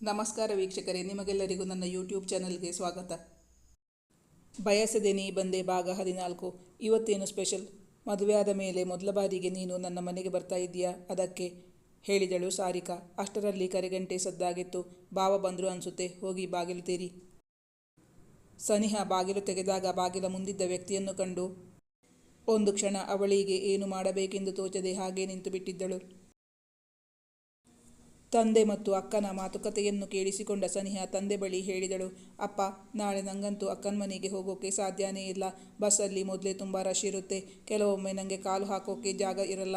ನಮಸ್ಕಾರ ವೀಕ್ಷಕರೇ, ನಿಮಗೆಲ್ಲರಿಗೂ ನನ್ನ ಯೂಟ್ಯೂಬ್ ಚಾನಲ್ಗೆ ಸ್ವಾಗತ. ಬಯಸದೆ ನೀ ಬಂದೆ ಭಾಗ 14. ಇವತ್ತೇನು ಸ್ಪೆಷಲ್? ಮದುವೆಯಾದ ಮೇಲೆ ಮೊದಲ ಬಾರಿಗೆ ನೀನು ನನ್ನ ಮನೆಗೆ ಬರ್ತಾ ಇದ್ದೀಯಾ? ಅದಕ್ಕೆ ಹೇಳಿದಳು ಸಾರಿಕಾ. ಅಷ್ಟರಲ್ಲಿ ಕರೆಗಂಟೆ ಸದ್ದಾಗಿತ್ತು. ಭಾವ ಬಂದರು ಅನಿಸುತ್ತೆ, ಹೋಗಿ ಬಾಗಿಲು ತೆರಿ. ಸನಿಹಾ ಬಾಗಿಲು ತೆಗೆದಾಗ ಬಾಗಿಲ ಮುಂದಿದ್ದ ವ್ಯಕ್ತಿಯನ್ನು ಕಂಡು ಒಂದು ಕ್ಷಣ ಅವಳಿಗೆ ಏನು ಮಾಡಬೇಕೆಂದು ತೋಚದೆ ಹಾಗೇ ನಿಂತು ಬಿಟ್ಟಿದ್ದಳು. ತಂದೆ ಮತ್ತು ಅಕ್ಕನ ಮಾತುಕತೆಯನ್ನು ಕೇಳಿಸಿಕೊಂಡ ಸನಿಹಾ ತಂದೆ ಬಳಿ ಹೇಳಿದಳು, ಅಪ್ಪ, ನಾಳೆ ನನಗಂತೂ ಅಕ್ಕನ ಮನೆಗೆ ಹೋಗೋಕೆ ಸಾಧ್ಯನೇ ಇಲ್ಲ. ಬಸ್ಸಲ್ಲಿ ಮೊದಲೇ ತುಂಬ ರಶ್ ಇರುತ್ತೆ. ಕೆಲವೊಮ್ಮೆ ನನಗೆ ಕಾಲು ಹಾಕೋಕೆ ಜಾಗ ಇರಲ್ಲ.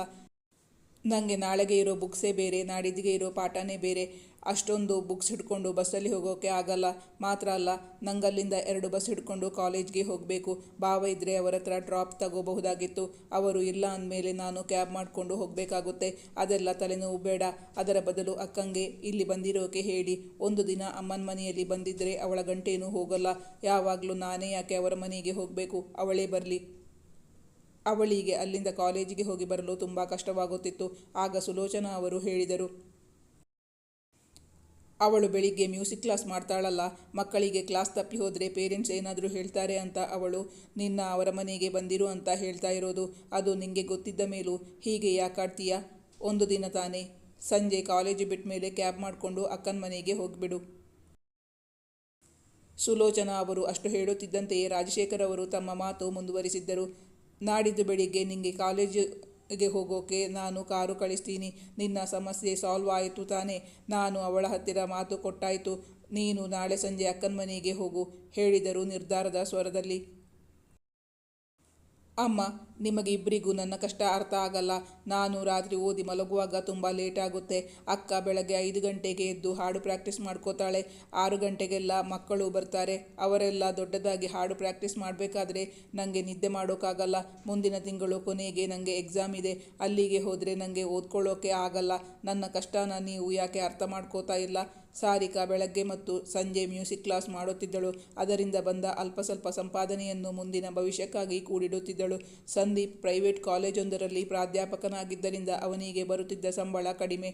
ನನಗೆ ನಾಳೆಗೆ ಇರೋ ಬುಕ್ಸೇ ಬೇರೆ, ನಾಡಿದ್ದಿಗೆ ಇರೋ ಪಾಠನೇ ಬೇರೆ. ಅಷ್ಟೊಂದು ಬುಕ್ಸ್ ಹಿಡ್ಕೊಂಡು ಬಸ್ಸಲ್ಲಿ ಹೋಗೋಕೆ ಆಗಲ್ಲ. ಮಾತ್ರ ಅಲ್ಲ, ನಂಗಲ್ಲಿಂದ 2 ಬಸ್ ಹಿಡ್ಕೊಂಡು ಕಾಲೇಜ್ಗೆ ಹೋಗಬೇಕು. ಭಾವ ಇದ್ದರೆ ಅವರ ಹತ್ರ ಡ್ರಾಪ್ ತಗೋಬಹುದಾಗಿತ್ತು. ಅವರು ಇಲ್ಲ ಅಂದಮೇಲೆ ನಾನು ಕ್ಯಾಬ್ ಮಾಡಿಕೊಂಡು ಹೋಗಬೇಕಾಗುತ್ತೆ. ಅದೆಲ್ಲ ತಲೆನೋವು ಬೇಡ. ಅದರ ಬದಲು ಅಕ್ಕಂಗೆ ಇಲ್ಲಿ ಬಂದಿರೋಕೆ ಹೇಳಿ. ಒಂದು ದಿನ ಅಮ್ಮನ ಮನೆಯಲ್ಲಿ ಬಂದಿದ್ದರೆ ಅವಳ ಗಂಟೇನೂ ಹೋಗಲ್ಲ. ಯಾವಾಗಲೂ ನಾನೇ ಯಾಕೆ ಅವರ ಮನೆಗೆ ಹೋಗಬೇಕು? ಅವಳೇ ಬರಲಿ. ಅವಳಿಗೆ ಅಲ್ಲಿಂದ ಕಾಲೇಜಿಗೆ ಹೋಗಿ ಬರಲು ತುಂಬ ಕಷ್ಟವಾಗುತ್ತಿತ್ತು. ಆಗ ಸುಲೋಚನಾ ಅವರು ಹೇಳಿದರು, ಅವಳು ಬೆಳಿಗ್ಗೆ ಮ್ಯೂಸಿಕ್ ಕ್ಲಾಸ್ ಮಾಡ್ತಾಳಲ್ಲ, ಮಕ್ಕಳಿಗೆ ಕ್ಲಾಸ್ ತಪ್ಪಿ ಹೋದರೆ ಪೇರೆಂಟ್ಸ್ ಏನಾದರೂ ಹೇಳ್ತಾರೆ ಅಂತ ಅವಳು ನಿನ್ನ ಅವರ ಮನೆಗೆ ಬಂದಿರು ಅಂತ ಹೇಳ್ತಾ ಇರೋದು. ಅದು ನಿಂಗೆ ಗೊತ್ತಿದ್ದ ಮೇಲೂ ಹೀಗೆ ಯಾಕಾಡ್ತೀಯಾ? ಒಂದು ದಿನ ತಾನೇ, ಸಂಜೆ ಕಾಲೇಜು ಬಿಟ್ಟ ಮೇಲೆ ಕ್ಯಾಬ್ ಮಾಡಿಕೊಂಡು ಅಕ್ಕನ ಮನೆಗೆ ಹೋಗಿಬಿಡು. ಸುಲೋಚನಾ ಅವರು ಅಷ್ಟು ಹೇಳುತ್ತಿದ್ದಂತೆಯೇ ರಾಜಶೇಖರ್ ಅವರು ತಮ್ಮ ಮಾತು ಮುಂದುವರಿಸಿದ್ದರು. ನಾಡಿದ್ದು ಬೆಳಿಗ್ಗೆ ನಿಂಗೆ ಕಾಲೇಜಿಗೆ ಹೋಗೋಕೆ ನಾನು ಕಾರು ಕಳಿಸ್ತೀನಿ. ನಿನ್ನ ಸಮಸ್ಯೆ ಸಾಲ್ವ್ ಆಯಿತು ತಾನೇ? ನಾನು ಅವಳ ಹತ್ತಿರ ಮಾತು ಕೊಟ್ಟಾಯಿತು. ನೀನು ನಾಳೆ ಸಂಜೆ ಅಕ್ಕನ ಮನೆಗೆ ಹೋಗು, ಹೇಳಿದರು ನಿರ್ಧಾರದ ಸ್ವರದಲ್ಲಿ. ಅಮ್ಮ, ನಿಮಗೆ ಇಬ್ಬರಿಗೂ ನನ್ನ ಕಷ್ಟ ಅರ್ಥ ಆಗಲ್ಲ. ನಾನು ರಾತ್ರಿ ಓದಿ ಮಲಗುವಾಗ ತುಂಬ ಲೇಟ್ ಆಗುತ್ತೆ. ಅಕ್ಕ ಬೆಳಗ್ಗೆ 5 ಗಂಟೆಗೆ ಎದ್ದು ಹಾಡು ಪ್ರಾಕ್ಟೀಸ್ ಮಾಡ್ಕೋತಾಳೆ. 6 ಗಂಟೆಗೆಲ್ಲ ಮಕ್ಕಳು ಬರ್ತಾರೆ. ಅವರೆಲ್ಲ ದೊಡ್ಡದಾಗಿ ಹಾಡು ಪ್ರಾಕ್ಟೀಸ್ ಮಾಡಬೇಕಾದ್ರೆ ನನಗೆ ನಿದ್ದೆ ಮಾಡೋಕ್ಕಾಗಲ್ಲ. ಮುಂದಿನ ತಿಂಗಳು ಕೊನೆಗೆ ನನಗೆ ಎಕ್ಸಾಮ್ ಇದೆ. ಅಲ್ಲಿಗೆ ಹೋದರೆ ನನಗೆ ಓದ್ಕೊಳ್ಳೋಕೆ ಆಗಲ್ಲ. ನನ್ನ ಕಷ್ಟನ ನೀವು ಯಾಕೆ ಅರ್ಥ ಮಾಡ್ಕೋತಾ ಇಲ್ಲ? ಸಾರಿಕಾ ಬೆಳಗ್ಗೆ ಮತ್ತು ಸಂಜೆ ಮ್ಯೂಸಿಕ್ ಕ್ಲಾಸ್ ಮಾಡುತ್ತಿದ್ದಳು. ಅದರಿಂದ ಬಂದ ಅಲ್ಪ ಸ್ವಲ್ಪ ಸಂಪಾದನೆಯನ್ನು ಮುಂದಿನ ಭವಿಷ್ಯಕ್ಕಾಗಿ ಕೂಡಿಡುತ್ತಿದ್ದಳು. ಸಂದೀಪ್ ಪ್ರೈವೇಟ್ ಕಾಲೇಜೊಂದರಲ್ಲಿ ಪ್ರಾಧ್ಯಾಪಕನಾಗಿದ್ದರಿಂದ ಅವನಿಗೆ ಬರುತ್ತಿದ್ದ ಸಂಬಳ ಕಡಿಮೆ.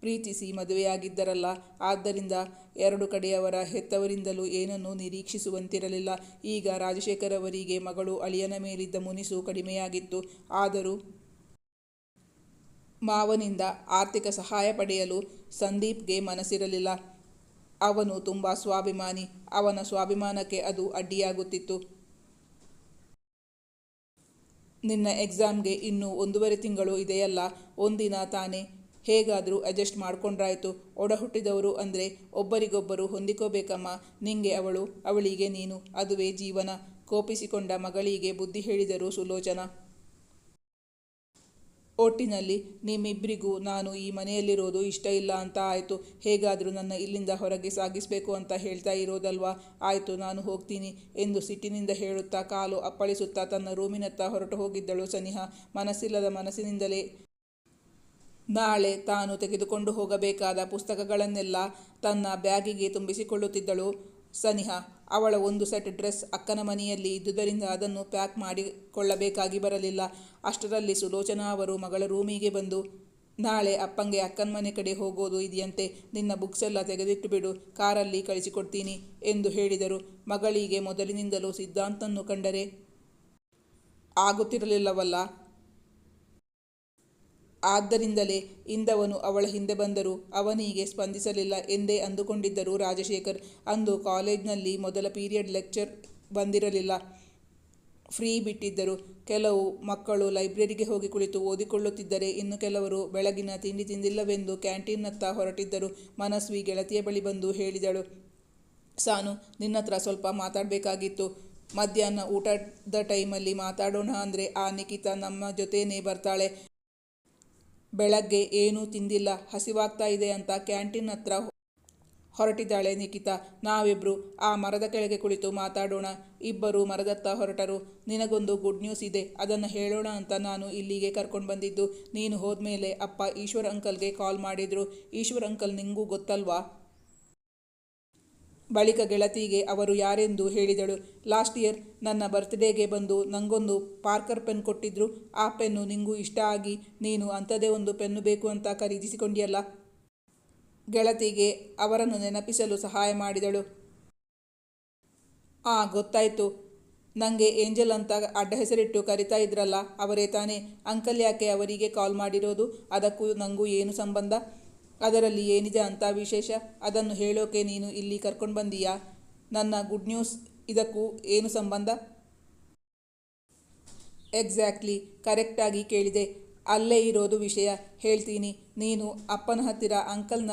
ಪ್ರೀತಿಸಿ ಮದುವೆಯಾಗಿದ್ದರಲ್ಲ, ಆದ್ದರಿಂದ 2 ಕಡೆಯವರ ಹೆತ್ತವರಿಂದಲೂ ಏನನ್ನೂ ನಿರೀಕ್ಷಿಸುವಂತಿರಲಿಲ್ಲ. ಈಗ ರಾಜಶೇಖರ್ ಅವರಿಗೆ ಮಗಳು ಅಳಿಯನ ಮೇಲಿದ್ದ ಮುನಿಸು ಕಡಿಮೆಯಾಗಿತ್ತು. ಆದರೂ ಮಾವನಿಂದ ಆರ್ಥಿಕ ಸಹಾಯ ಪಡೆಯಲು ಸಂದೀಪ್ಗೆ ಮನಸ್ಸಿರಲಿಲ್ಲ. ಅವನು ತುಂಬ ಸ್ವಾಭಿಮಾನಿ. ಅವನ ಸ್ವಾಭಿಮಾನಕ್ಕೆ ಅದು ಅಡ್ಡಿಯಾಗುತ್ತಿತ್ತು. ನಿನ್ನ ಎಕ್ಸಾಮ್ಗೆ ಇನ್ನೂ 1.5 ತಿಂಗಳು ಇದೆಯಲ್ಲ, ಒಂದಿನ ತಾನೇ, ಹೇಗಾದರೂ ಅಡ್ಜಸ್ಟ್ ಮಾಡ್ಕೊಂಡ್ರಾಯ್ತು. ಒಡ ಹುಟ್ಟಿದವರು ಅಂದರೆ ಒಬ್ಬರಿಗೊಬ್ಬರು ಹೊಂದಿಕೋಬೇಕಮ್ಮ. ನಿಂಗೆ ಅವಳು, ಅವಳಿಗೆ ನೀನು, ಅದುವೇ ಜೀವನ. ಕೋಪಿಸಿಕೊಂಡ ಮಗಳಿಗೆ ಬುದ್ಧಿ ಹೇಳಿದರು ಸುಲೋಚನಾ. ಒಟ್ಟಿನಲ್ಲಿ ನಿಮ್ಮಿಬ್ಬರಿಗೂ ನಾನು ಈ ಮನೆಯಲ್ಲಿರೋದು ಇಷ್ಟ ಇಲ್ಲ ಅಂತ ಆಯಿತು. ಹೇಗಾದರೂ ನನ್ನ ಇಲ್ಲಿಂದ ಹೊರಗೆ ಸಾಗಿಸಬೇಕು ಅಂತ ಹೇಳ್ತಾ ಇರೋದಲ್ವಾ? ಆಯಿತು, ನಾನು ಹೋಗ್ತೀನಿ ಎಂದು ಸಿಟ್ಟಿನಿಂದ ಹೇಳುತ್ತಾ ಕಾಲು ಅಪ್ಪಳಿಸುತ್ತಾ ತನ್ನ ರೂಮಿನತ್ತ ಹೊರಟು ಹೋಗಿದ್ದಳು ಸನಿಹಾ. ಮನಸ್ಸಿಲ್ಲದ ಮನಸ್ಸಿನಿಂದಲೇ ನಾಳೆ ತಾನು ತೆಗೆದುಕೊಂಡು ಹೋಗಬೇಕಾದ ಪುಸ್ತಕಗಳನ್ನೆಲ್ಲ ತನ್ನ ಬ್ಯಾಗಿಗೆ ತುಂಬಿಸಿಕೊಳ್ಳುತ್ತಿದ್ದಳು ಸನಿಹಾ. ಅವಳ ಒಂದು ಸೆಟ್ ಡ್ರೆಸ್ ಅಕ್ಕನ ಮನೆಯಲ್ಲಿ ಇದ್ದುದರಿಂದ ಅದನ್ನು ಪ್ಯಾಕ್ ಮಾಡಿಕೊಳ್ಳಬೇಕಾಗಿ ಬರಲಿಲ್ಲ. ಅಷ್ಟರಲ್ಲಿ ಸುಲೋಚನಾ ಅವರು ಮಗಳ ರೂಮಿಗೆ ಬಂದು, ನಾಳೆ ಅಪ್ಪಂಗೆ ಅಕ್ಕನ ಮನೆ ಕಡೆ ಹೋಗೋದು ಇದೆಯಂತೆ. ನಿನ್ನ ಬುಕ್ಸ್ ಎಲ್ಲ ತೆಗೆದಿಟ್ಟು ಬಿಡು, ಕಾರಲ್ಲಿ ಕಳಿಸಿಕೊಡ್ತೀನಿ ಎಂದು ಹೇಳಿದರು. ಮಗಳಿಗೆ ಮೊದಲಿನಿಂದಲೂ ಸಿದ್ಧಾಂತನ್ನು ಕಂಡರೆ ಆಗುತ್ತಿರಲಿಲ್ಲವಲ್ಲ. ಆದ್ದರಿಂದಲೇ ಇಂದವನು ಅವಳ ಹಿಂದೆ ಬಂದರೂ ಅವನಿಗೆ ಸ್ಪಂದಿಸಲಿಲ್ಲ ಎಂದೇ ಅಂದುಕೊಂಡಿದ್ದರು ರಾಜಶೇಖರ್. ಅಂದು ಕಾಲೇಜ್ನಲ್ಲಿ ಮೊದಲ ಪೀರಿಯಡ್ ಲೆಕ್ಚರ್ ಬಂದಿರಲಿಲ್ಲ. ಫ್ರೀ ಬಿಟ್ಟಿದ್ದರು. ಕೆಲವು ಮಕ್ಕಳು ಲೈಬ್ರರಿಗೆ ಹೋಗಿ ಕುಳಿತು ಓದಿಕೊಳ್ಳುತ್ತಿದ್ದರೆ, ಇನ್ನು ಕೆಲವರು ಬೆಳಗಿನ ತಿಂಡಿ ತಿಂದಿಲ್ಲವೆಂದು ಕ್ಯಾಂಟೀನ್ನತ್ತ ಹೊರಟಿದ್ದರು. ಮನಸ್ವಿ ಗೆಳತಿಯ ಬಳಿ ಬಂದು ಹೇಳಿದಳು, ಸಾನು, ನಿನ್ನತ್ರ ಸ್ವಲ್ಪ ಮಾತಾಡಬೇಕಾಗಿತ್ತು. ಮಧ್ಯಾಹ್ನ ಊಟದ ಟೈಮಲ್ಲಿ ಮಾತಾಡೋಣ ಅಂದರೆ ಆ ನಿಖಿತಾ ನಮ್ಮ ಜೊತೆನೇ ಬರ್ತಾಳೆ. ಬೆಳಗ್ಗೆ ಏನೂ ತಿಂದಿಲ್ಲ, ಹಸಿವಾಗ್ತಾ ಇದೆ ಅಂತ ಕ್ಯಾಂಟೀನ್ ಹತ್ರ ಹೊರಟಿದ್ದಾಳೆ ನಿಖಿತಾ. ನಾವಿಬ್ಬರು ಆ ಮರದ ಕೆಳಗೆ ಕುಳಿತು ಮಾತಾಡೋಣ. ಇಬ್ಬರು ಮರದತ್ತ ಹೊರಟರು. ನಿನಗೊಂದು ಗುಡ್ ನ್ಯೂಸ್ ಇದೆ, ಅದನ್ನು ಹೇಳೋಣ ಅಂತ ನಾನು ಇಲ್ಲಿಗೆ ಕರ್ಕೊಂಡು ಬಂದಿದ್ದು. ನೀನು ಹೋದ್ಮೇಲೆ ಅಪ್ಪ ಈಶ್ವರ್ ಅಂಕಲ್ಗೆ ಕಾಲ್ ಮಾಡಿದ್ರು. ಈಶ್ವರ್ ಅಂಕಲ್ ನಿಂಗೂ ಗೊತ್ತಲ್ವಾ? ಬಳಿಕ ಗೆಳತಿಗೆ ಅವರು ಯಾರೆಂದು ಹೇಳಿದಳು. ಲಾಸ್ಟ್ ಇಯರ್ ನನ್ನ ಬರ್ತ್ಡೇಗೆ ಬಂದು ನನಗೊಂದು ಪಾರ್ಕರ್ ಪೆನ್ ಕೊಟ್ಟಿದ್ರು. ಆ ಪೆನ್ನು ನಿಂಗೂ ಇಷ್ಟ ಆಗಿ ನೀನು ಅಂಥದ್ದೇ ಒಂದು ಪೆನ್ನು ಬೇಕು ಅಂತ ಖರೀದಿಸಿಕೊಂಡಿಯಲ್ಲ. ಗೆಳತಿಗೆ ಅವರನ್ನು ನೆನಪಿಸಲು ಸಹಾಯ ಮಾಡಿದಳು. ಗೊತ್ತಾಯ್ತು. ನನಗೆ ಏಂಜಲ್ ಅಂತ ಅಡ್ಡ ಹೆಸರಿಟ್ಟು ಕರಿತಾ ಇದ್ರಲ್ಲ, ಅವರೇ ತಾನೇ? ಅಂಕಲ್ ಯಾಕೆ ಅವರಿಗೆ ಕಾಲ್ ಮಾಡಿರೋದು? ಅದಕ್ಕೂ ನನಗೂ ಏನು ಸಂಬಂಧ? ಅದರಲ್ಲಿ ಏನಿದೆ ಅಂತ ವಿಶೇಷ? ಅದನ್ನು ಹೇಳೋಕೆ ನೀನು ಇಲ್ಲಿ ಕರ್ಕೊಂಡು ಬಂದೀಯಾ? ನನ್ನ ಗುಡ್ ನ್ಯೂಸ್ ಇದಕ್ಕೂ ಏನು ಸಂಬಂಧ? ಎಕ್ಸಾಕ್ಟ್ಲಿ, ಕರೆಕ್ಟಾಗಿ ಕೇಳಿದೆ. ಅಲ್ಲೇ ಇರೋದು ವಿಷಯ. ಹೇಳ್ತೀನಿ. ನೀನು ಅಪ್ಪನ ಹತ್ತಿರ ಅಂಕಲ್ನ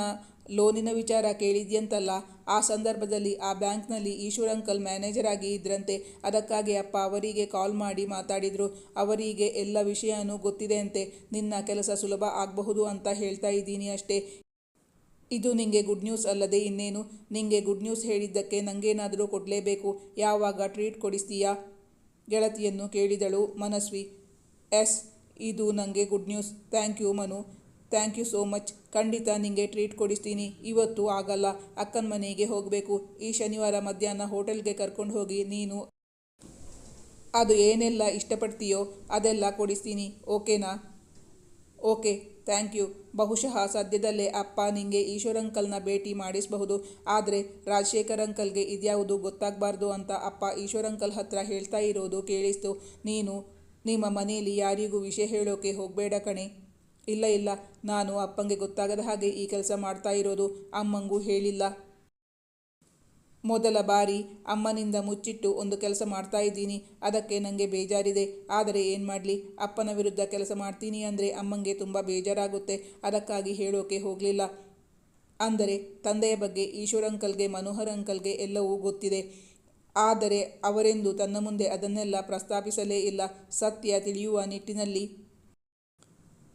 ಲೋನಿನ ವಿಚಾರ ಕೇಳಿದ್ಯಂತಲ್ಲ, ಆ ಸಂದರ್ಭದಲ್ಲಿ ಆ ಬ್ಯಾಂಕ್ನಲ್ಲಿ ಈಶ್ವರ್ ಅಂಕಲ್ ಮ್ಯಾನೇಜರ್ ಆಗಿ ಇದ್ರಂತೆ. ಅದಕ್ಕಾಗಿ ಅಪ್ಪ ಅವರಿಗೆ ಕಾಲ್ ಮಾಡಿ ಮಾತಾಡಿದ್ರು. ಅವರಿಗೆ ಎಲ್ಲ ವಿಷಯನೂ ಗೊತ್ತಿದೆ ಅಂತೆ. ನಿನ್ನ ಕೆಲಸ ಸುಲಭ ಆಗಬಹುದು ಅಂತ ಹೇಳ್ತಾ ಇದ್ದೀನಿ ಅಷ್ಟೇ. ಇದು ನಿಂಗೆ ಗುಡ್ ನ್ಯೂಸ್ ಅಲ್ಲದೆ ಇನ್ನೇನು? ನಿಂಗೆ ಗುಡ್ ನ್ಯೂಸ್ ಹೇಳಿದ್ದಕ್ಕೆ ನಂಗೇನಾದರೂ ಕೊಡಲೇಬೇಕು. ಯಾವಾಗ ಟ್ರೀಟ್ ಕೊಡಿಸ್ತೀಯಾ? ಗೆಳತಿಯನ್ನು ಕೇಳಿದಳು ಮನಸ್ವಿ. ಎಸ್, ಇದು ನನಗೆ good news. Thank you Manu, thank you so much. ಖಂಡಿತ ನಿಂಗೆ ಟ್ರೀಟ್ ಕೊಡಿಸ್ತೀನಿ. ಇವತ್ತು ಆಗಲ್ಲ, ಅಕ್ಕನ ಮನೆಗೆ ಹೋಗಬೇಕು. ಈ ಶನಿವಾರ ಮಧ್ಯಾಹ್ನ ಹೋಟೆಲ್ಗೆ ಕರ್ಕೊಂಡು ಹೋಗಿ ನೀನು ಅದು ಏನೆಲ್ಲ ಇಷ್ಟಪಡ್ತೀಯೋ ಅದೆಲ್ಲ ಕೊಡಿಸ್ತೀನಿ. ಓಕೆನಾ? Okay, thank you. ಬಹುಶಃ ಸದ್ಯದಲ್ಲೇ ಅಪ್ಪ ನಿಂಗೆ ಈಶ್ವರ್ ಅಂಕಲ್ನ ಭೇಟಿ ಮಾಡಿಸಬಹುದು. ಆದರೆ ರಾಜಶೇಖರ್ ಅಂಕಲ್ಗೆ ಇದ್ಯಾವುದು ಗೊತ್ತಾಗಬಾರ್ದು ಅಂತ ಅಪ್ಪ ಈಶ್ವರ್ ಅಂಕಲ್ ಹತ್ರ ಹೇಳ್ತಾ ಇರೋದು ಕೇಳಿಸ್ತು. ನೀನು ನಿಮ್ಮ ಮನೆಯಲ್ಲಿ ಯಾರಿಗೂ ವಿಷಯ ಹೇಳೋಕೆ ಹೋಗಬೇಡ ಕಣೆ. ಇಲ್ಲ ಇಲ್ಲ, ನಾನು ಅಪ್ಪಂಗೆ ಗೊತ್ತಾಗದ ಹಾಗೆ ಈ ಕೆಲಸ ಮಾಡ್ತಾ ಇರೋದು. ಅಮ್ಮಂಗೂ ಹೇಳಿಲ್ಲ. ಮೊದಲ ಬಾರಿ ಅಮ್ಮನಿಂದ ಮುಚ್ಚಿಟ್ಟು ಒಂದು ಕೆಲಸ ಮಾಡ್ತಾ ಇದ್ದೀನಿ. ಅದಕ್ಕೆ ನನಗೆ ಬೇಜಾರಿದೆ. ಆದರೆ ಏನು ಮಾಡಲಿ, ಅಪ್ಪನ ವಿರುದ್ಧ ಕೆಲಸ ಮಾಡ್ತೀನಿ ಅಂದರೆ ಅಮ್ಮಂಗೆ ತುಂಬ ಬೇಜಾರಾಗುತ್ತೆ. ಅದಕ್ಕಾಗಿ ಹೇಳೋಕೆ ಹೋಗಲಿಲ್ಲ. ಅಂದರೆ ತಂದೆಯ ಬಗ್ಗೆ ಈಶ್ವರ್ ಅಂಕಲ್ಗೆ, ಮನೋಹರ್ ಅಂಕಲ್ಗೆ ಎಲ್ಲವೂ ಗೊತ್ತಿದೆ. ಆದರೆ ಅವರೆಂದು ತನ್ನ ಮುಂದೆ ಅದನ್ನೆಲ್ಲ ಪ್ರಸ್ತಾಪಿಸಲೇ ಇಲ್ಲ. ಸತ್ಯ ತಿಳಿಯುವ ನಿಟ್ಟಿನಲ್ಲಿ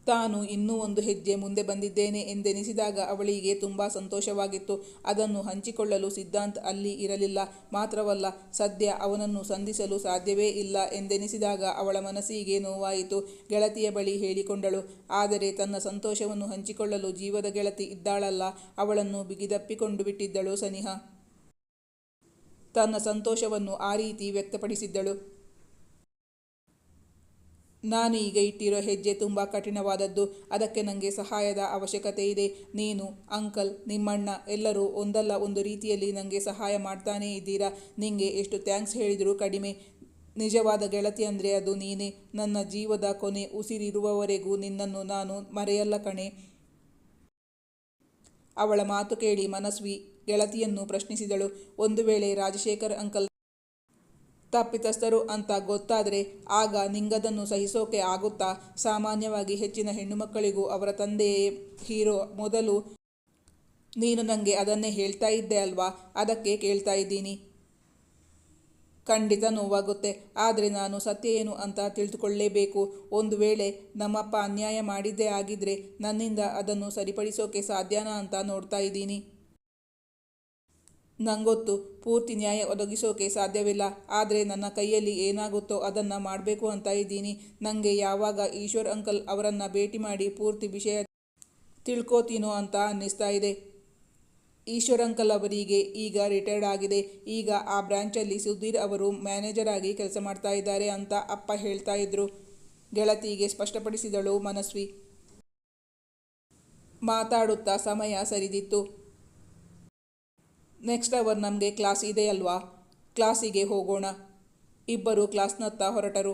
ತಾನು ಇನ್ನೂ ಒಂದು ಹೆಜ್ಜೆ ಮುಂದೆ ಬಂದಿದ್ದೇನೆ ಎಂದೆನಿಸಿದಾಗ ಅವಳಿಗೆ ತುಂಬ ಸಂತೋಷವಾಗಿತ್ತು. ಅದನ್ನು ಹಂಚಿಕೊಳ್ಳಲು ಸಿದ್ಧಾಂತ್ ಅಲ್ಲಿ ಇರಲಿಲ್ಲ. ಮಾತ್ರವಲ್ಲ, ಸದ್ಯ ಅವನನ್ನು ಸಂಧಿಸಲು ಸಾಧ್ಯವೇ ಇಲ್ಲ ಎಂದೆನಿಸಿದಾಗ ಅವಳ ಮನಸ್ಸಿಗೆ ನೋವಾಯಿತು. ಗೆಳತಿಯ ಬಳಿ ಹೇಳಿಕೊಂಡಳು. ಆದರೆ ತನ್ನ ಸಂತೋಷವನ್ನು ಹಂಚಿಕೊಳ್ಳಲು ಜೀವದ ಗೆಳತಿ ಇದ್ದಾಳಲ್ಲ, ಅವಳನ್ನು ಬಿಗಿದಪ್ಪಿಕೊಂಡು ಬಿಟ್ಟಿದ್ದಳು ಸನಿಹಾ. ತನ್ನ ಸಂತೋಷವನ್ನು ಆ ರೀತಿ ವ್ಯಕ್ತಪಡಿಸಿದ್ದಳು. ನಾನು ಈಗ ಇಟ್ಟಿರೋ ಹೆಜ್ಜೆ ತುಂಬ ಕಠಿಣವಾದದ್ದು. ಅದಕ್ಕೆ ನನಗೆ ಸಹಾಯದ ಅವಶ್ಯಕತೆ ಇದೆ. ನೀನು, ಅಂಕಲ್, ನಿಮ್ಮಣ್ಣ ಎಲ್ಲರೂ ಒಂದಲ್ಲ ಒಂದು ರೀತಿಯಲ್ಲಿ ನನಗೆ ಸಹಾಯ ಮಾಡ್ತಾನೇ ಇದ್ದೀರಾ. ನಿಂಗೆ ಎಷ್ಟು ಥ್ಯಾಂಕ್ಸ್ ಹೇಳಿದರೂ ಕಡಿಮೆ. ನಿಜವಾದ ಗೆಳತಿ ಅಂದರೆ ಅದು ನೀನೇ. ನನ್ನ ಜೀವದ ಕೊನೆ ಉಸಿರಿರುವವರೆಗೂ ನಿನ್ನನ್ನು ನಾನು ಮರೆಯಲ್ಲ ಕಣೆ. ಅವಳ ಮಾತು ಕೇಳಿ ಮನಸ್ವಿ ಗೆಳತಿಯನ್ನು ಪ್ರಶ್ನಿಸಿದಳು. ಒಂದು ವೇಳೆ ರಾಜಶೇಖರ್ ಅಂಕಲ್ ತಪ್ಪಿತಸ್ಥರು ಅಂತ ಗೊತ್ತಾದರೆ ಆಗ ನಿಂಗದನ್ನು ಸಹಿಸೋಕೆ ಆಗುತ್ತಾ? ಸಾಮಾನ್ಯವಾಗಿ ಹೆಚ್ಚಿನ ಹೆಣ್ಣುಮಕ್ಕಳಿಗೂ ಅವರ ತಂದೆಯೇ ಹೀರೋ. ಮೊದಲು ನೀನು ನನಗೆ ಅದನ್ನೇ ಹೇಳ್ತಾ ಇದ್ದೆ ಅಲ್ವಾ? ಅದಕ್ಕೆ ಕೇಳ್ತಾ ಇದ್ದೀನಿ. ಖಂಡಿತ ನೋವಾಗುತ್ತೆ. ಆದರೆ ನಾನು ಸತ್ಯ ಏನು ಅಂತ ತಿಳಿದುಕೊಳ್ಳಲೇಬೇಕು. ಒಂದು ವೇಳೆ ನಮ್ಮಪ್ಪ ಅನ್ಯಾಯ ಮಾಡಿದ್ದೇ ಆಗಿದ್ರೆ ನನ್ನಿಂದ ಅದನ್ನು ಸರಿಪಡಿಸೋಕೆ ಸಾಧ್ಯನಾ ಅಂತ ನೋಡ್ತಾ ಇದ್ದೀನಿ. ನಂಗೊತ್ತು, ಪೂರ್ತಿ ನ್ಯಾಯ ಒದಗಿಸೋಕೆ ಸಾಧ್ಯವಿಲ್ಲ. ಆದರೆ ನನ್ನ ಕೈಯಲ್ಲಿ ಏನಾಗುತ್ತೋ ಅದನ್ನು ಮಾಡಬೇಕು ಅಂತ ಇದ್ದೀನಿ. ನನಗೆ ಯಾವಾಗ ಈಶ್ವರ್ ಅಂಕಲ್ ಅವರನ್ನು ಭೇಟಿ ಮಾಡಿ ಪೂರ್ತಿ ವಿಷಯ ತಿಳ್ಕೋತೀನೋ ಅಂತ ಅನ್ನಿಸ್ತಾ ಇದೆ. ಈಶ್ವರ್ ಅಂಕಲ್ ಅವರಿಗೆ ಈಗ ರಿಟೈರ್ಡ್ ಆಗಿದೆ. ಈಗ ಆ ಬ್ರಾಂಚಲ್ಲಿ ಸುಧೀರ್ ಅವರು ಮ್ಯಾನೇಜರ್ ಆಗಿ ಕೆಲಸ ಮಾಡ್ತಾ ಇದ್ದಾರೆ ಅಂತ ಅಪ್ಪ ಹೇಳ್ತಾ ಇದ್ರು. ಗೆಳತಿಗೆ ಸ್ಪಷ್ಟಪಡಿಸಿದಳು ಮನಸ್ವಿ. ಮಾತಾಡುತ್ತಾ ಸಮಯ ಸರಿದಿತ್ತು. ನೆಕ್ಸ್ಟ್ ಅವರ್ ನಮಗೆ ಕ್ಲಾಸ್ ಇದೆಯಲ್ವಾ? ಕ್ಲಾಸಿಗೆ ಹೋಗೋಣ. ಇಬ್ಬರು ಕ್ಲಾಸ್ನತ್ತ ಹೊರಟರು.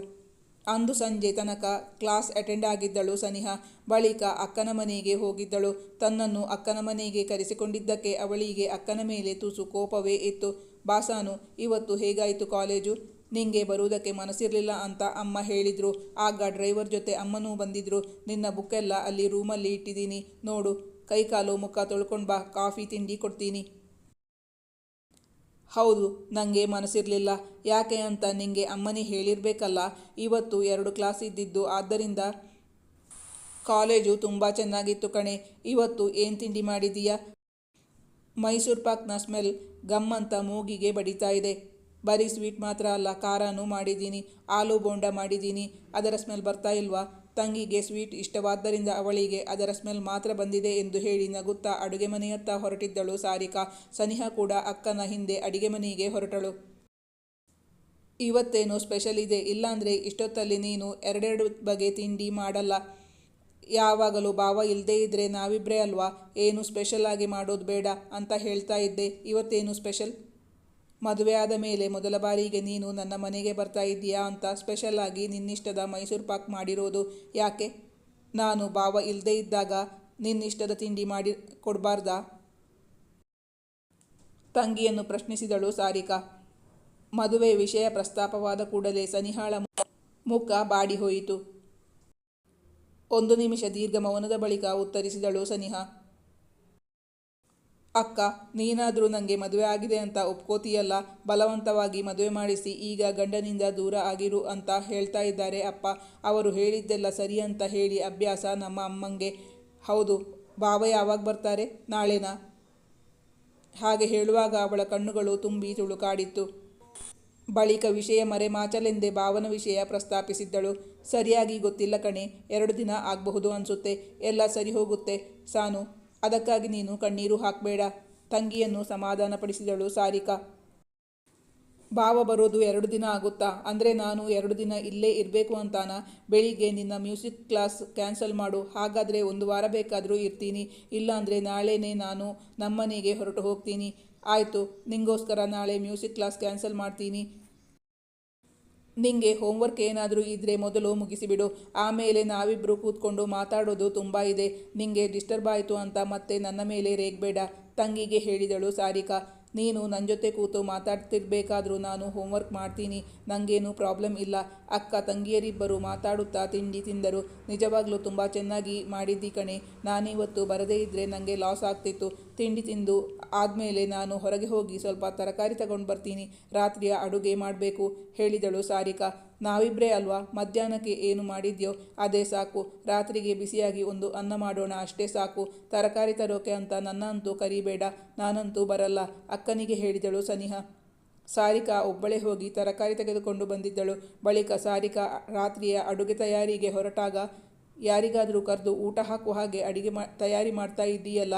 ಅಂದು ಸಂಜೆ ತನಕ ಕ್ಲಾಸ್ ಅಟೆಂಡ್ ಆಗಿದ್ದಳು ಸನಿಹಾ. ಬಳಿಕ ಅಕ್ಕನ ಮನೆಗೆ ಹೋಗಿದ್ದಳು. ತನ್ನನ್ನು ಅಕ್ಕನ ಮನೆಗೆ ಕರೆಸಿಕೊಂಡಿದ್ದಕ್ಕೆ ಅವಳಿಗೆ ಅಕ್ಕನ ಮೇಲೆ ತುಸು ಕೋಪವೇ ಇತ್ತು. ಬಾಸಾನು, ಇವತ್ತು ಹೇಗಾಯಿತು ಕಾಲೇಜು? ನಿಂಗೆ ಬರುವುದಕ್ಕೆ ಮನಸ್ಸಿರಲಿಲ್ಲ ಅಂತ ಅಮ್ಮ ಹೇಳಿದ್ರು. ಆಗ ಡ್ರೈವರ್ ಜೊತೆ ಅಮ್ಮನೂ ಬಂದಿದ್ರು. ನಿನ್ನ ಬುಕ್ಕೆಲ್ಲ ಅಲ್ಲಿ ರೂಮಲ್ಲಿ ಇಟ್ಟಿದ್ದೀನಿ, ನೋಡು. ಕೈಕಾಲು ಮುಖ ತೊಳ್ಕೊಂಡು ಬಾ, ಕಾಫಿ ತಿಂಡಿ ಕೊಡ್ತೀನಿ. ಹೌದು, ನನಗೆ ಮನಸ್ಸಿರಲಿಲ್ಲ. ಯಾಕೆ ಅಂತ ನಿಂಗೆ ಅಮ್ಮನೇ ಹೇಳಿರಬೇಕಲ್ಲ. ಇವತ್ತು 2 ಕ್ಲಾಸ್ ಇದ್ದಿದ್ದು, ಆದ್ದರಿಂದ ಕಾಲೇಜು ತುಂಬ ಚೆನ್ನಾಗಿತ್ತು ಕಣೆ. ಇವತ್ತು ಏನು ತಿಂಡಿ ಮಾಡಿದೀಯಾ? ಮೈಸೂರು ಪಾಕ್ನ ಸ್ಮೆಲ್ ಗಮ್ಮಂತ ಮೂಗಿಗೆ ಬಡಿತಾ ಇದೆ. ಬರೀ ಸ್ವೀಟ್ ಮಾತ್ರ ಅಲ್ಲ, ಖಾರನೂ ಮಾಡಿದ್ದೀನಿ. ಆಲೂ ಬೋಂಡ ಮಾಡಿದ್ದೀನಿ. ಅದರ ಸ್ಮೆಲ್ ಬರ್ತಾ ಇಲ್ವಾ? ತಂಗಿಗೆ ಸ್ವೀಟ್ ಇಷ್ಟವಾದ್ದರಿಂದ ಅವಳಿಗೆ ಅದರ ಸ್ಮೆಲ್ ಮಾತ್ರ ಬಂದಿದೆ ಎಂದು ಹೇಳಿ ನಗುತ್ತಾ ಅಡುಗೆ ಮನೆಯತ್ತ ಹೊರಟಿದ್ದಳು ಸಾರಿಕಾ. ಸನಿಹಾ ಕೂಡ ಅಕ್ಕನ ಹಿಂದೆ ಅಡುಗೆ ಮನೆಗೆ ಹೊರಟಳು. ಇವತ್ತೇನೋ ಸ್ಪೆಷಲ್ ಇದೆ, ಇಲ್ಲಾಂದರೆ ಇಷ್ಟೊತ್ತಲ್ಲಿ ನೀನು 2 ಬಗೆ ತಿಂಡಿ ಮಾಡಲ್ಲ. ಯಾವಾಗಲೂ ಭಾವ ಇಲ್ಲದೇ ಇದ್ದರೆ ನಾವಿಬ್ಬರೇ ಅಲ್ವಾ, ಏನು ಸ್ಪೆಷಲ್ ಆಗಿ ಮಾಡೋದು ಬೇಡ ಅಂತ ಹೇಳ್ತಾ ಇದ್ದೆ. ಇವತ್ತೇನು ಸ್ಪೆಷಲ್? ಮದುವೆ ಆದ ಮೇಲೆ ಮೊದಲ ಬಾರಿಗೆ ನೀನು ನನ್ನ ಮನೆಗೆ ಬರ್ತಾ ಇದ್ದೀಯಾ ಅಂತ ಸ್ಪೆಷಲ್ ಆಗಿ ನಿನ್ನಿಷ್ಟದ ಮೈಸೂರು ಪಾಕ್ ಮಾಡಿರೋದು. ಯಾಕೆ? ನಾನು ಭಾವ ಇಲ್ಲದೇ ಇದ್ದಾಗ ನಿನ್ನಿಷ್ಟದ ತಿಂಡಿ ಮಾಡಿ ಕೊಡಬಾರ್ದಾ? ತಂಗಿಯನ್ನು ಪ್ರಶ್ನಿಸಿದಳು ಸಾರಿಕಾ. ಮದುವೆ ವಿಷಯ ಪ್ರಸ್ತಾಪವಾದ ಕೂಡಲೇ ಸನಿಹಾಳ ಮುಖ ಬಾಡಿ ಹೋಯಿತು. 1 ನಿಮಿಷ ದೀರ್ಘ ಮೌನದ ಬಳಿಕ ಉತ್ತರಿಸಿದಳು ಸನಿಹಾ. ಅಕ್ಕ, ನೀನಾದರೂ ನನಗೆ ಮದುವೆ ಆಗಿದೆ ಅಂತ ಒಪ್ಕೋತೀಯಲ್ಲ. ಬಲವಂತವಾಗಿ ಮದುವೆ ಮಾಡಿಸಿ ಈಗ ಗಂಡನಿಂದ ದೂರ ಆಗಿರು ಅಂತ ಹೇಳ್ತಾ ಇದ್ದಾರೆ ಅಪ್ಪ. ಅವರು ಹೇಳಿದ್ದೆಲ್ಲ ಸರಿ ಅಂತ ಹೇಳಿ ಅಭ್ಯಾಸ ನಮ್ಮ ಅಮ್ಮಂಗೆ. ಹೌದು, ಭಾವ ಯಾವಾಗ ಬರ್ತಾರೆ? ನಾಳೆನಾ? ಹಾಗೆ ಹೇಳುವಾಗ ಅವಳ ಕಣ್ಣುಗಳು ತುಂಬಿ ತುಳುಕಾಡಿತ್ತು. ಬಳಿಕ ವಿಷಯ ಮರೆಮಾಚಲೆಂದೇ ಭಾವನ ವಿಷಯ ಪ್ರಸ್ತಾಪಿಸಿದ್ದಳು. ಸರಿಯಾಗಿ ಗೊತ್ತಿಲ್ಲ ಕಣೆ, 2 ದಿನ ಆಗಬಹುದು ಅನ್ಸುತ್ತೆ. ಎಲ್ಲ ಸರಿ ಹೋಗುತ್ತೆ ಸಾನು, ಅದಕ್ಕಾಗಿ ನೀನು ಕಣ್ಣೀರು ಹಾಕಬೇಡ. ತಂಗಿಯನ್ನು ಸಮಾಧಾನಪಡಿಸಿದಳು ಸಾರಿಕಾ. ಭಾವ ಬರೋದು 2 ದಿನ ಆಗುತ್ತಾ? ಅಂದರೆ ನಾನು 2 ದಿನ ಇಲ್ಲೇ ಇರಬೇಕು ಅಂತಾನ? ಬೆಳಿಗ್ಗೆ ನಿನ್ನ ಮ್ಯೂಸಿಕ್ ಕ್ಲಾಸ್ ಕ್ಯಾನ್ಸಲ್ ಮಾಡು. ಹಾಗಾದರೆ 1 ವಾರ ಬೇಕಾದರೂ ಇರ್ತೀನಿ. ಇಲ್ಲಾಂದರೆ ನಾಳೆನೇ ನಾನು ನಮ್ಮನೆಗೆ ಹೊರಟು ಹೋಗ್ತೀನಿ. ಆಯಿತು, ನಿಂಗೋಸ್ಕರ ನಾಳೆ ಮ್ಯೂಸಿಕ್ ಕ್ಲಾಸ್ ಕ್ಯಾನ್ಸಲ್ ಮಾಡ್ತೀನಿ. ನಿಂಗೆ ಹೋಮ್ವರ್ಕ್ ಏನಾದರೂ ಇದ್ದರೆ ಮೊದಲು ಮುಗಿಸಿಬಿಡು. ಆಮೇಲೆ ನಾವಿಬ್ಬರು ಕೂತ್ಕೊಂಡು ಮಾತಾಡೋದು ತುಂಬ ಇದೆ. ನಿಂಗೆ ಡಿಸ್ಟರ್ಬ್ ಆಯಿತು ಅಂತ ಮತ್ತೆ ನನ್ನ ಮೇಲೆ ರೇಗಬೇಡ, ತಂಗಿಗೆ ಹೇಳಿದಳು ಸಾರಿಕಾ. ನೀನು ನನ್ನ ಜೊತೆ ಕೂತು ಮಾತಾಡ್ತಿರ್ಬೇಕಾದ್ರೂ ನಾನು ಹೋಮ್ವರ್ಕ್ ಮಾಡ್ತೀನಿ, ನನಗೇನು ಪ್ರಾಬ್ಲಮ್ ಇಲ್ಲ. ಅಕ್ಕ ತಂಗಿಯರಿಬ್ಬರು ಮಾತಾಡುತ್ತಾ ತಿಂಡಿ ತಿಂದರು. ನಿಜವಾಗ್ಲೂ ತುಂಬ ಚೆನ್ನಾಗಿ ಮಾಡಿದ್ದಿ ಕಣೆ. ನಾನಿವತ್ತು ಬರದೇ ಇದ್ದರೆ ನನಗೆ ಲಾಸ್ ಆಗ್ತಿತ್ತು. ತಿಂಡಿ ತಿಂದು ಆದಮೇಲೆ ನಾನು ಹೊರಗೆ ಹೋಗಿ ಸ್ವಲ್ಪ ತರಕಾರಿ ತಗೊಂಡು ಬರ್ತೀನಿ. ರಾತ್ರಿಯ ಅಡುಗೆ ಮಾಡಬೇಕು, ಹೇಳಿದಳು ಸಾರಿಕಾ. ನಾವಿಬ್ಬರೇ ಅಲ್ವಾ, ಮಧ್ಯಾಹ್ನಕ್ಕೆ ಏನು ಮಾಡಿದ್ಯೋ ಅದೇ ಸಾಕು. ರಾತ್ರಿಗೆ ಬಿಸಿಯಾಗಿ ಒಂದು ಅನ್ನ ಮಾಡೋಣ, ಅಷ್ಟೇ ಸಾಕು. ತರಕಾರಿ ತರೋಕೆ ಅಂತ ನನ್ನ ಅಂತೂ ಕರಿಬೇಡ, ನಾನಂತೂ ಬರಲ್ಲ, ಅಕ್ಕನಿಗೆ ಹೇಳಿದಳು ಸನಿಹಾ. ಸಾರಿಕಾ ಒಬ್ಬಳೇ ಹೋಗಿ ತರಕಾರಿ ತೆಗೆದುಕೊಂಡು ಬಂದಿದ್ದಳು. ಬಳಿಕ ಸಾರಿಕಾ ರಾತ್ರಿಯ ಅಡುಗೆ ತಯಾರಿಗೆ ಹೊರಟಾಗ, ಯಾರಿಗಾದರೂ ಕರೆದು ಊಟ ಹಾಕುವ ಹಾಗೆ ಅಡುಗೆ ತಯಾರಿ ಮಾಡ್ತಾ ಇದ್ದೀಯಲ್ಲ,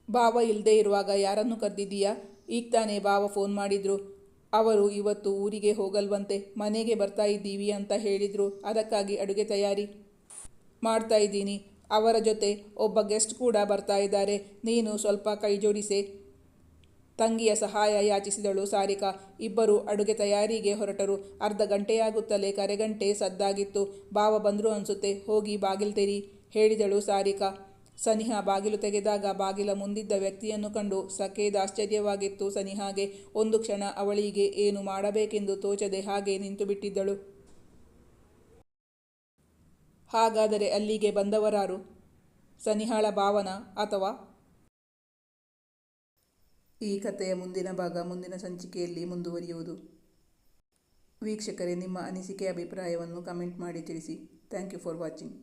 ಭಾವ ಇಲ್ಲದೆ ಇರುವಾಗ ಯಾರನ್ನು ಕರೆದಿದ್ದೀಯಾ? ಈಗ ತಾನೇ ಭಾವ ಫೋನ್ ಮಾಡಿದ್ರು. ಅವರು ಇವತ್ತು ಊರಿಗೆ ಹೋಗಲ್ವಂತೆ, ಮನೆಗೆ ಬರ್ತಾ ಇದ್ದೀವಿ ಅಂತ ಹೇಳಿದರು. ಅದಕ್ಕಾಗಿ ಅಡುಗೆ ತಯಾರಿ ಮಾಡ್ತಾ ಇದ್ದೀನಿ. ಅವರ ಜೊತೆ ಒಬ್ಬ ಗೆಸ್ಟ್ ಕೂಡ ಬರ್ತಾ ಇದ್ದಾರೆ. ನೀನು ಸ್ವಲ್ಪ ಕೈ ಜೋಡಿಸೆ, ತಂಗಿಯ ಸಹಾಯ ಯಾಚಿಸಿದಳು ಸಾರಿಕಾ. ಇಬ್ಬರು ಅಡುಗೆ ತಯಾರಿಗೆ ಹೊರಟರು. ಅರ್ಧ ಗಂಟೆಯಾಗುತ್ತಲೇ ಕರೆಗಂಟೆ ಸದ್ದಾಗಿತ್ತು. ಭಾವ ಬಂದರು ಅನ್ಸುತ್ತೆ, ಹೋಗಿ ಬಾಗಿಲು ತೆರಿ, ಹೇಳಿದಳು ಸಾರಿಕಾ. ಸನಿಹಾ ಬಾಗಿಲು ತೆಗೆದಾಗ ಬಾಗಿಲ ಮುಂದಿದ್ದ ವ್ಯಕ್ತಿಯನ್ನು ಕಂಡು ಸಖೇದಾಶ್ಚರ್ಯವಾಗಿತ್ತು ಸನಿಹಾಗೆ. ಒಂದು ಕ್ಷಣ ಅವಳಿಗೆ ಏನು ಮಾಡಬೇಕೆಂದು ತೋಚದೆ ಹಾಗೆ ನಿಂತುಬಿಟ್ಟಿದ್ದಳು. ಹಾಗಾದರೆ ಅಲ್ಲಿಗೆ ಬಂದವರಾರು? ಸನಿಹಾಳ ಭಾವನ ಅಥವಾ? ಈ ಕಥೆಯ ಮುಂದಿನ ಭಾಗ ಮುಂದಿನ ಸಂಚಿಕೆಯಲ್ಲಿ ಮುಂದುವರಿಯುವುದು. ವೀಕ್ಷಕರೇ, ನಿಮ್ಮ ಅನಿಸಿಕೆ ಅಭಿಪ್ರಾಯವನ್ನು ಕಮೆಂಟ್ ಮಾಡಿ ತಿಳಿಸಿ. Thank you for watching.